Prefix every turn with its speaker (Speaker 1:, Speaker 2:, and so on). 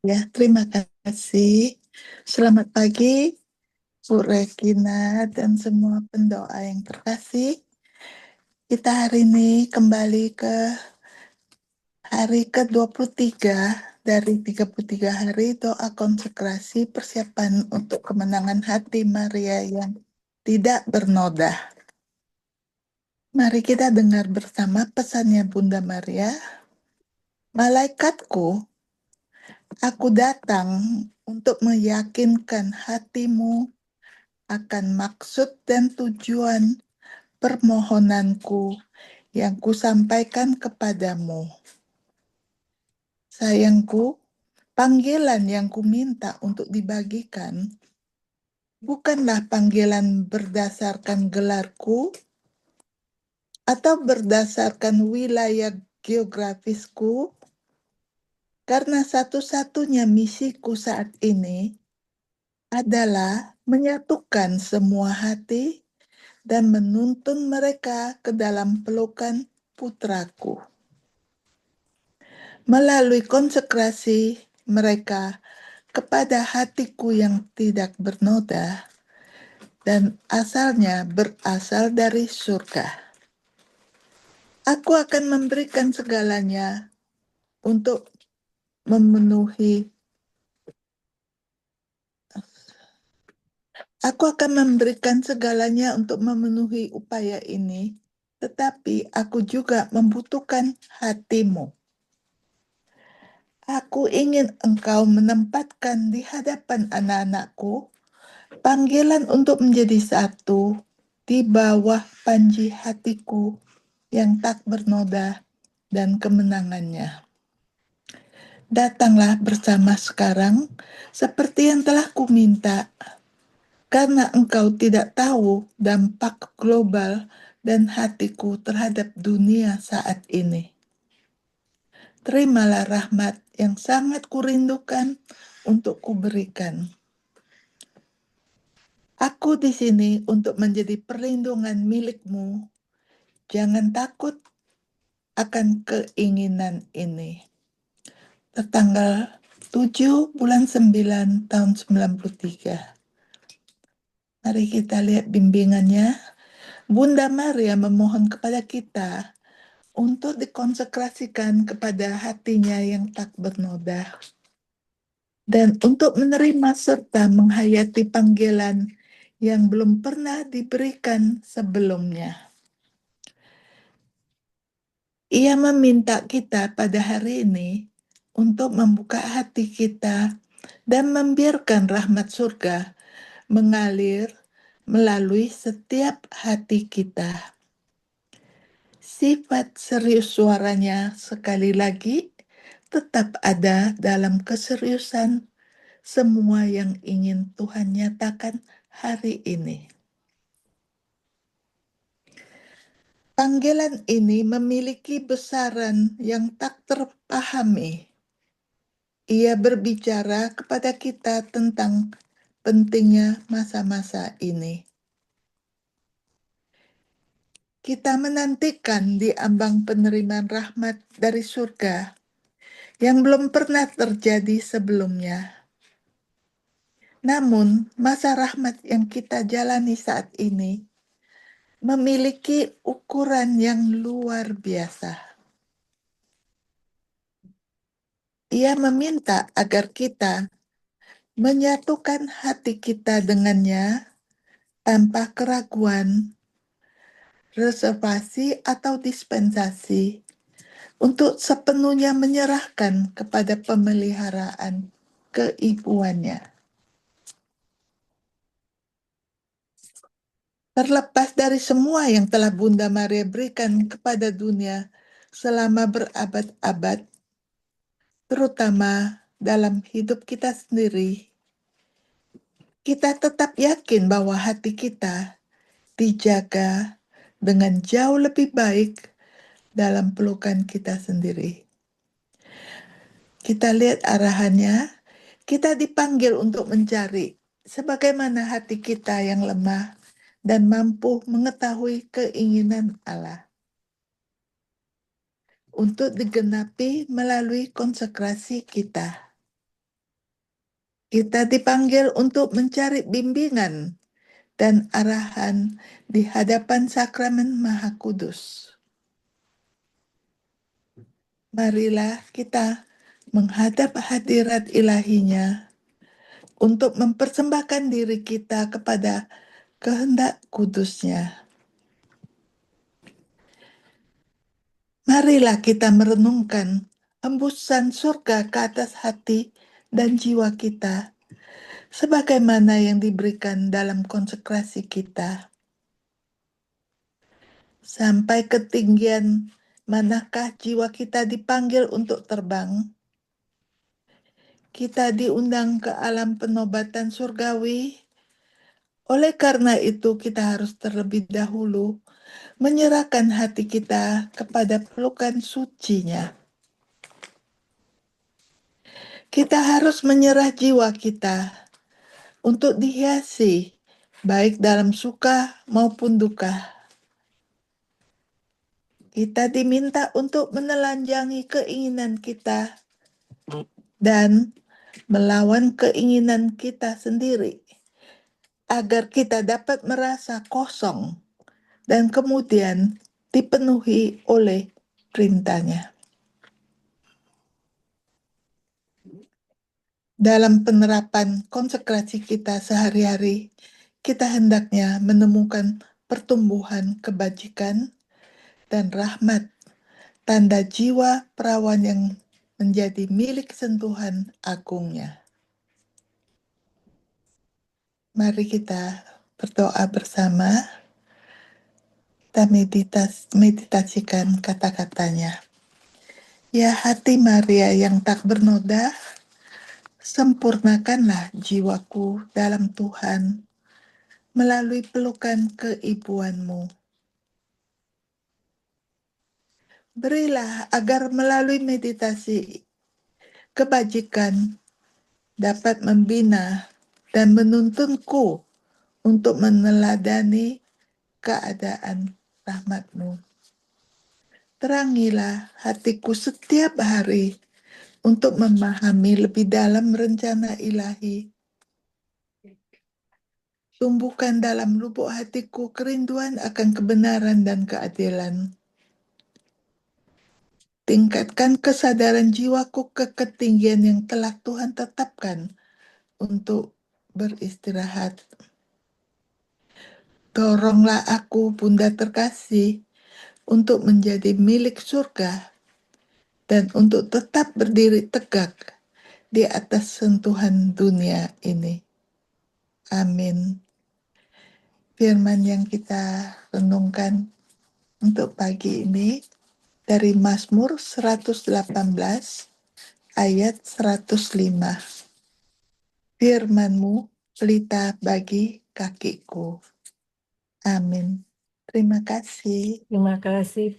Speaker 1: Ya, terima kasih. Selamat pagi, Bu Regina dan semua pendoa yang terkasih. Kita hari ini kembali ke hari ke-23 dari 33 hari doa konsekrasi persiapan untuk kemenangan hati Maria yang tidak bernoda. Mari kita dengar bersama pesannya Bunda Maria. Malaikatku, aku datang untuk meyakinkan hatimu akan maksud dan tujuan permohonanku yang kusampaikan kepadamu. Sayangku, panggilan yang kuminta untuk dibagikan bukanlah panggilan berdasarkan gelarku atau berdasarkan wilayah geografisku, karena satu-satunya misiku saat ini adalah menyatukan semua hati dan menuntun mereka ke dalam pelukan putraku. Melalui konsekrasi mereka kepada hatiku yang tidak bernoda dan asalnya berasal dari surga. Aku akan memberikan segalanya untuk memenuhi Aku akan memberikan segalanya untuk memenuhi upaya ini, tetapi aku juga membutuhkan hatimu. Aku ingin engkau menempatkan di hadapan anak-anakku panggilan untuk menjadi satu di bawah panji hatiku yang tak bernoda dan kemenangannya. Datanglah bersama sekarang seperti yang telah kuminta, karena engkau tidak tahu dampak global dan hatiku terhadap dunia saat ini. Terimalah rahmat yang sangat kurindukan untuk kuberikan. Aku di sini untuk menjadi perlindungan milikmu. Jangan takut akan keinginan ini. Tertanggal 7 bulan 9 tahun 93. Mari kita lihat bimbingannya. Bunda Maria memohon kepada kita untuk dikonsekrasikan kepada hatinya yang tak bernoda dan untuk menerima serta menghayati panggilan yang belum pernah diberikan sebelumnya. Ia meminta kita pada hari ini untuk membuka hati kita dan membiarkan rahmat surga mengalir melalui setiap hati kita. Sifat serius suaranya sekali lagi tetap ada dalam keseriusan semua yang ingin Tuhan nyatakan hari ini. Panggilan ini memiliki besaran yang tak terpahami. Ia berbicara kepada kita tentang pentingnya masa-masa ini. Kita menantikan di ambang penerimaan rahmat dari surga yang belum pernah terjadi sebelumnya. Namun, masa rahmat yang kita jalani saat ini memiliki ukuran yang luar biasa. Ia meminta agar kita menyatukan hati kita dengannya tanpa keraguan, reservasi, atau dispensasi untuk sepenuhnya menyerahkan kepada pemeliharaan keibuannya. Terlepas dari semua yang telah Bunda Maria berikan kepada dunia selama berabad-abad, terutama dalam hidup kita sendiri, kita tetap yakin bahwa hati kita dijaga dengan jauh lebih baik dalam pelukan kita sendiri. Kita lihat arahannya, kita dipanggil untuk mencari sebagaimana hati kita yang lemah dan mampu mengetahui keinginan Allah, untuk digenapi melalui konsekrasi kita. Kita dipanggil untuk mencari bimbingan dan arahan di hadapan sakramen Maha Kudus. Marilah kita menghadap hadirat ilahinya untuk mempersembahkan diri kita kepada kehendak kudusnya. Marilah kita merenungkan hembusan surga ke atas hati dan jiwa kita, sebagaimana yang diberikan dalam konsekrasi kita. Sampai ketinggian manakah jiwa kita dipanggil untuk terbang? Kita diundang ke alam penobatan surgawi. Oleh karena itu, kita harus terlebih dahulu menyerahkan hati kita kepada pelukan sucinya. Kita harus menyerah jiwa kita untuk dihiasi, baik dalam suka maupun duka. Kita diminta untuk menelanjangi keinginan kita dan melawan keinginan kita sendiri, agar kita dapat merasa kosong dan kemudian dipenuhi oleh perintahnya. Dalam penerapan konsekrasi kita sehari-hari, kita hendaknya menemukan pertumbuhan kebajikan dan rahmat, tanda jiwa perawan yang menjadi milik sentuhan agungnya. Mari kita berdoa bersama, kita meditasikan kata-katanya. Ya hati Maria yang tak bernoda, sempurnakanlah jiwaku dalam Tuhan melalui pelukan keibuanmu. Berilah agar melalui meditasi kebajikan dapat membina dan menuntunku untuk meneladani keadaan rahmat-Mu. Terangilah hatiku setiap hari untuk memahami lebih dalam rencana ilahi. Tumbuhkan dalam lubuk hatiku kerinduan akan kebenaran dan keadilan. Tingkatkan kesadaran jiwaku ke ketinggian yang telah Tuhan tetapkan untuk beristirahat. Doronglah aku, Bunda terkasih, untuk menjadi milik surga dan untuk tetap berdiri tegak di atas sentuhan dunia ini. Amin. Firman yang kita renungkan untuk pagi ini dari Mazmur 118 ayat 105. Firman-Mu pelita bagi kakiku. Amin. Terima kasih.
Speaker 2: Terima kasih.